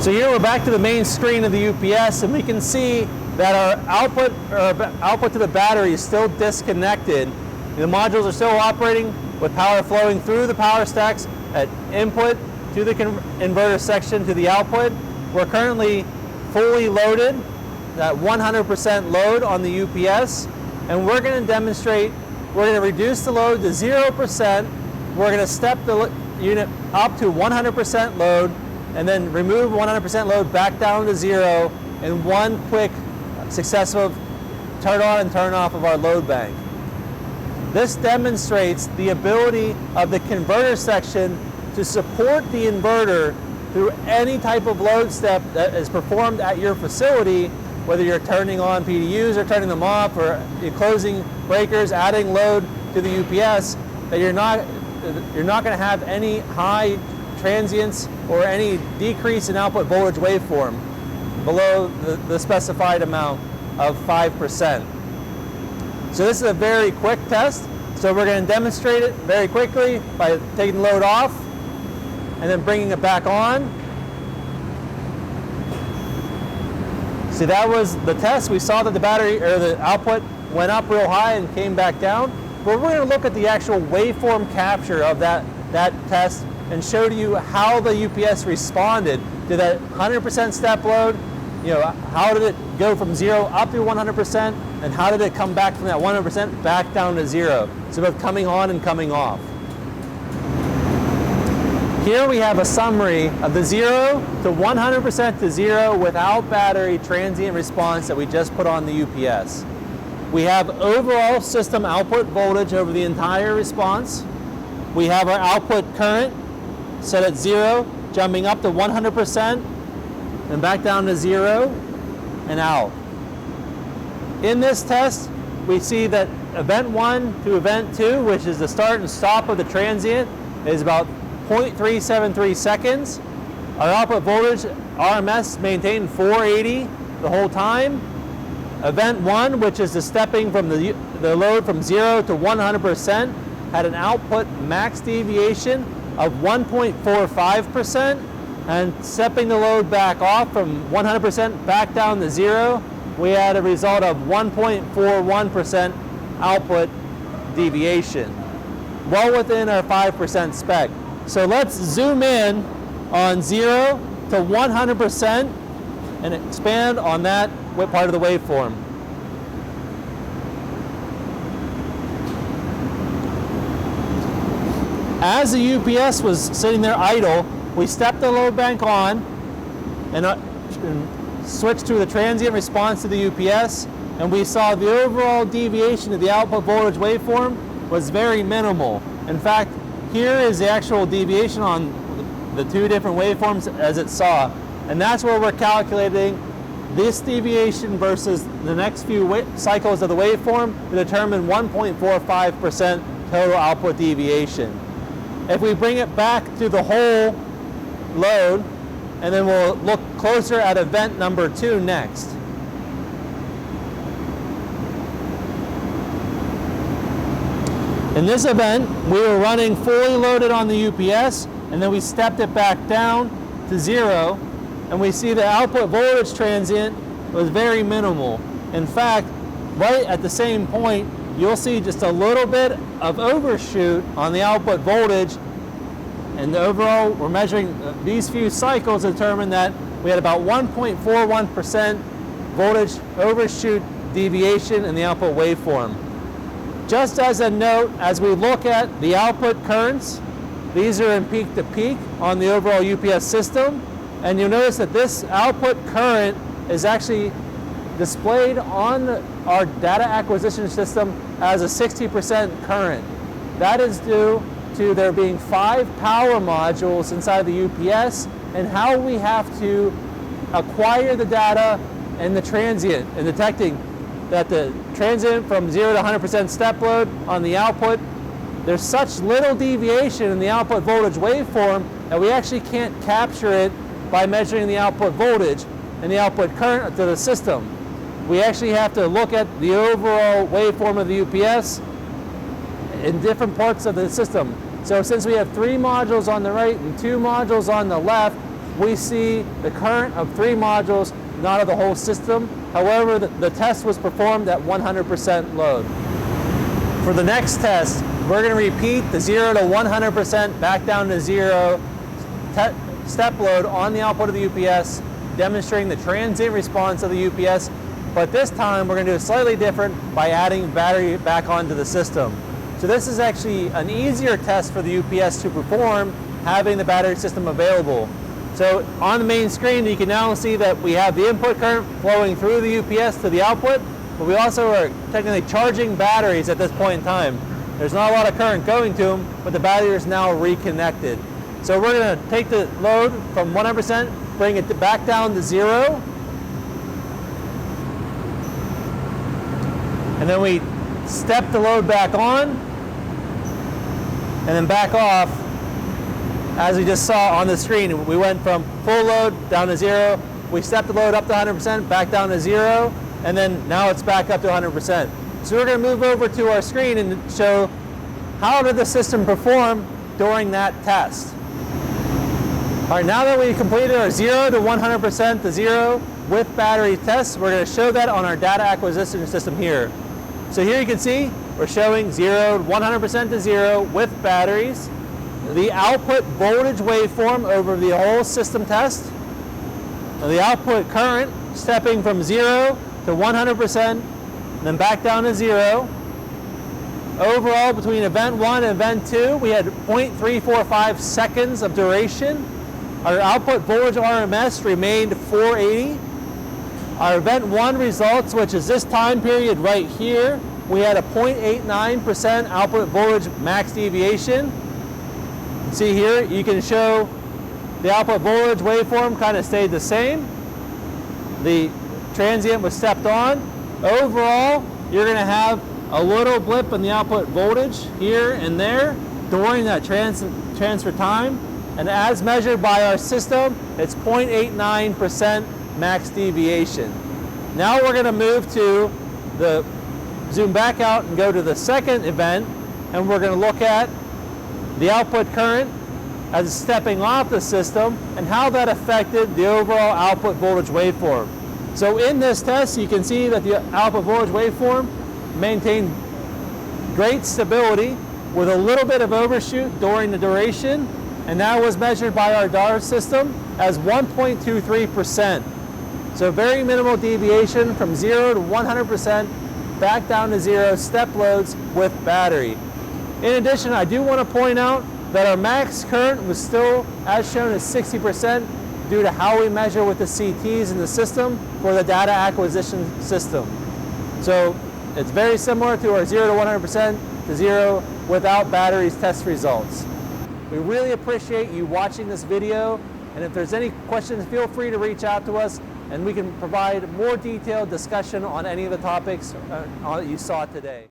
So here we're back to the main screen of the UPS, and we can see that our output to the battery is still disconnected. The modules are still operating with power flowing through the power stacks at input to the inverter section to the output. We're currently fully loaded, at 100% load on the UPS, and we're going to demonstrate, we're going to reduce the load to 0%, we're going to step the unit up to 100% load, and then remove 100% load back down to 0 in one quick successive turn on and turn off of our load bank. This demonstrates the ability of the converter section to support the inverter through any type of load step that is performed at your facility, whether you're turning on PDUs or turning them off, or you're closing breakers, adding load to the UPS, that you're not going to have any high transients or any decrease in output voltage waveform below the specified amount of 5%. So this is a very quick test. So we're going to demonstrate it very quickly by taking the load off and then bringing it back on. See, that was the test. We saw that the battery or the output went up real high and came back down. But we're going to look at the actual waveform capture of that test and show to you how the UPS responded to that 100% step load. You know, how did it go from 0 up to 100%, and how did it come back from that 100% back down to 0? So both coming on and coming off. Here we have a summary of the 0 to 100% to 0 without battery transient response that we just put on the UPS. We have overall system output voltage over the entire response. We have our output current set at 0, jumping up to 100%, and back down to 0 and out. In this test, we see that event 1 to event 2, which is the start and stop of the transient, is about 0.373 seconds. Our output voltage, RMS, maintained 480 the whole time. Event 1, which is the stepping from the load from 0 to 100%, had an output max deviation of 1.45%, and stepping the load back off from 100% back down to 0, we had a result of 1.41% output deviation, well within our 5% spec. So let's zoom in on 0 to 100% and expand on that part of the waveform. As the UPS was sitting there idle, we stepped the load bank on and switched to the transient response to the UPS, and we saw the overall deviation of the output voltage waveform was very minimal. In fact, here is the actual deviation on the two different waveforms as it saw, and that's where we're calculating this deviation versus the next few cycles of the waveform to determine 1.45% total output deviation. If we bring it back to the whole load, and then we'll look closer at event number 2 next. In this event, we were running fully loaded on the UPS, and then we stepped it back down to 0, and we see the output voltage transient was very minimal. In fact, right at the same point, you'll see just a little bit of overshoot on the output voltage, and overall we're measuring these few cycles to determine that we had about 1.41% voltage overshoot deviation in the output waveform. Just as a note, as we look at the output currents, these are in peak to peak on the overall UPS system, and you'll notice that this output current is actually displayed on our data acquisition system as a 60% current. That is due to there being 5 power modules inside the UPS, and how we have to acquire the data and the transient, and detecting that the transient from 0 to 100% step load on the output, there's such little deviation in the output voltage waveform that we actually can't capture it by measuring the output voltage and the output current to the system. We actually have to look at the overall waveform of the UPS in different parts of the system. So since we have 3 modules on the right and 2 modules on the left, we see the current of 3 modules, not of the whole system. However, the test was performed at 100% load. For the next test, we're going to repeat the 0 to 100% back down to 0 step load on the output of the UPS, demonstrating the transient response of the UPS, but this time we're going to do it slightly different by adding battery back onto the system. So this is actually an easier test for the UPS to perform, having the battery system available. So on the main screen, you can now see that we have the input current flowing through the UPS to the output, but we also are technically charging batteries at this point in time. There's not a lot of current going to them, but the battery is now reconnected. So we're going to take the load from 100%, bring it back down to 0, and then we step the load back on, and then back off. As we just saw on the screen, we went from full load down to 0, we stepped the load up to 100%, back down to 0, and then now it's back up to 100%. So we're going to move over to our screen and show how did the system perform during that test. All right, now that we've completed our 0 to 100% to 0 with battery tests, we're going to show that on our data acquisition system here. So here you can see we're showing 0 to 100% to 0 with batteries, the output voltage waveform over the whole system test, and the output current stepping from 0 to 100%, then back down to 0. Overall, between event 1 and event 2, we had 0.345 seconds of duration. Our output voltage RMS remained 480. Our event 1 results, which is this time period right here, we had a 0.89% output voltage max deviation. See here, you can show the output voltage waveform kind of stayed the same. The transient was stepped on. Overall, you're going to have a little blip in the output voltage here and there during that transfer time. And as measured by our system, it's 0.89% max deviation. Now we're going to move to the zoom back out and go to the second event, and we're going to look at the output current as it's stepping off the system and how that affected the overall output voltage waveform. So in this test, you can see that the output voltage waveform maintained great stability with a little bit of overshoot during the duration, and that was measured by our DAR system as 1.23%. So very minimal deviation from 0 to 100%, back down to 0 step loads with battery. In addition, I do want to point out that our max current was still, as shown, as 60% due to how we measure with the CTs in the system for the data acquisition system. So it's very similar to our 0 to 100% to 0 without batteries test results. We really appreciate you watching this video, and if there's any questions, feel free to reach out to us and we can provide more detailed discussion on any of the topics that you saw today.